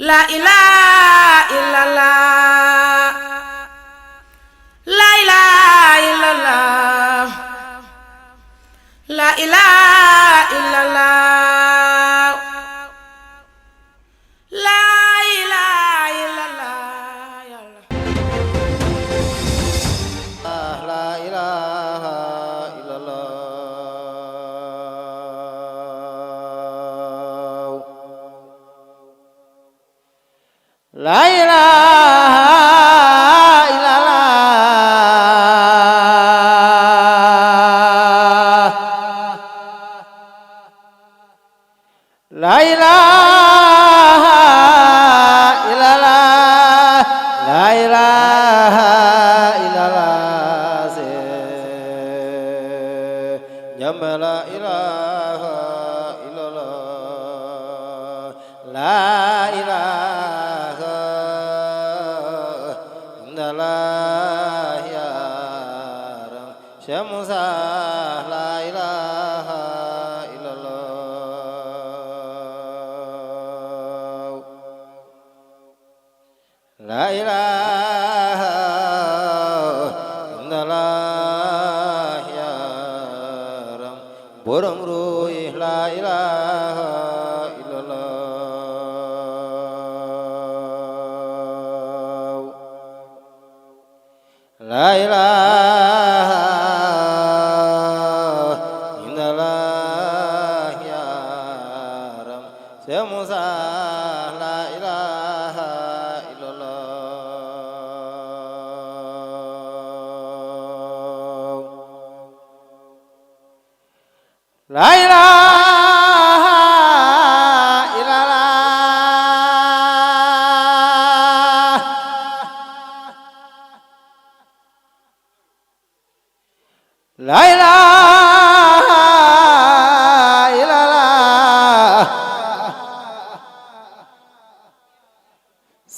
La ilaha illallah. La ilaha illallah. La ilaha illallah. La ilaha illallah. La ilaha illallah. La ilaha illallah. La ilaha illallah. La ilaha illallah. Jamba la ilaha illallah. La ilaha illallah ya Ram Syamusa. La ilaha illallah. La ilaha illallah ya Ram Borom Ruih. La ilaha illallah. La ilaha illallah ya Ram Syamusa. La ilaha illallah. La ilaha illallah. La ilaha illallah.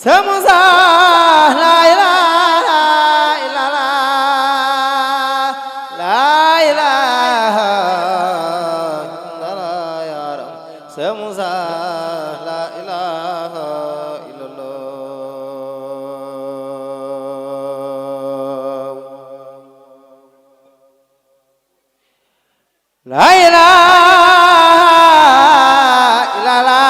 Samusa. La ilaha illallah. La ilaha illallah ya Ram Samusa. La ilaha illallah. La ilaha illallah.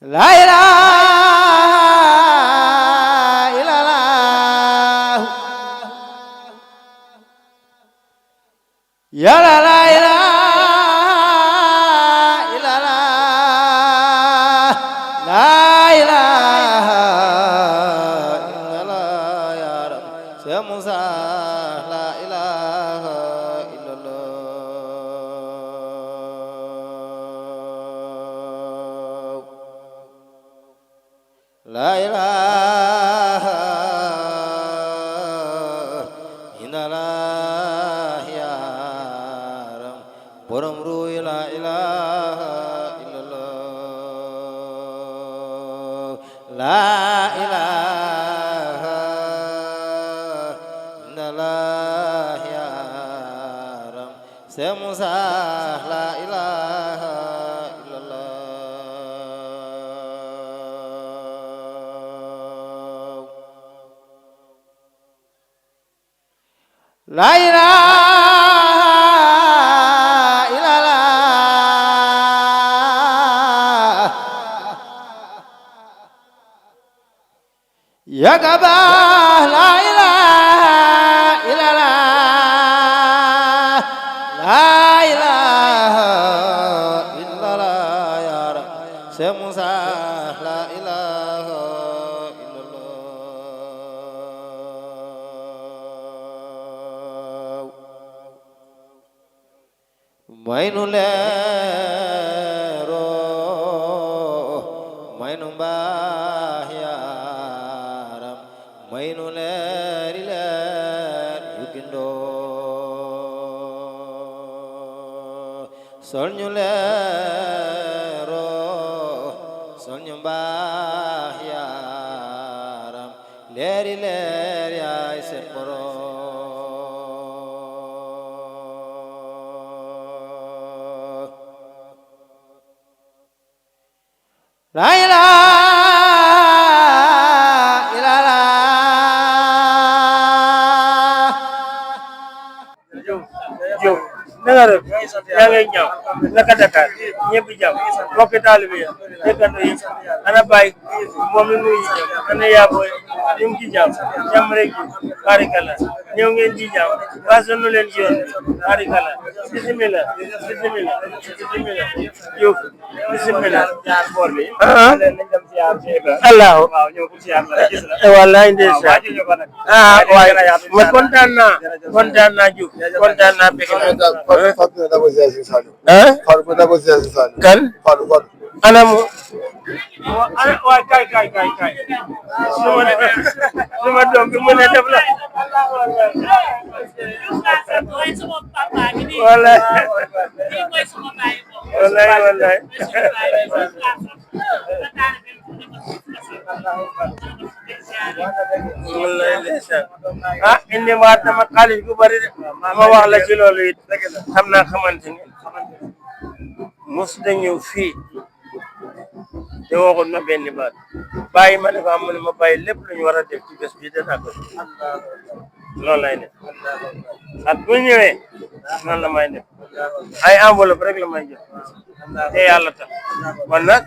La ilaha illallah. Ya la ilaha illallah. La ilaha illallah ya Ram Syamusa. La ilaha illallah. La ilaha illallah ya Ram Borom Ruih. La ilaha illallah. La ilaha illallah ya Ram Syamusa. La ilaha illallah. La ilaha illallah. Ya Kabah. La ilaha illallah. La ilaha illallah ya Ram Syamusa. La ilaha illallah. Mainu lero mainu mbah ya Ram mainu leri ler yukindo solnyu lero solnyu mbah ya Ram leri ler ya sen borom. la ilaha illallah Diop na nga def yaa ngay ñëw naka Dakar ñëpp jàmm mbokki taalibe yi dëkkandoo yi ana Baye moom mi ngi jàmm ana yaa booy ñu ngi ci jàmm jàmm rek barikala ñëw ngeen ci jàmm waa sonn leen ci yoon barikala bismillah Diop bismillah boor bi Allah wallahi ndeysaan waay ma kontaan naa Diop kontaan naa bëgg Fatou Dabo Ziyazi Saliou. Fatou Dabo Ziyazi Saliou. kan Fatou. anamu waay kay suma doom bi mu ne def la wallaay ndeysaan indi waat na ma xaalis bu bari de ma wax la ci loolu it xam naa xamante ni mos da ñëw fii te waxoon ma benn baat bàyyi ma ne ko am ne ma bàyyi lépp lu ñu war a def ci bés bi danaa ko loolu lay def ak bu ñëwee noonu la may def ay enveloppe rek la may jox te yàlla tax man nag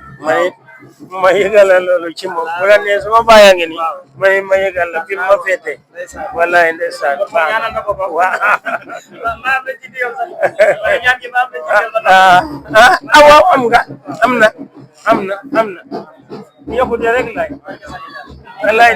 ma yëgal la loolu ci moom bu la nee sama bàyyaa ngi nii ma yëgal la fi ma féete wallahi ndeysaan waaw am nga am na yokkute rek lay wallahi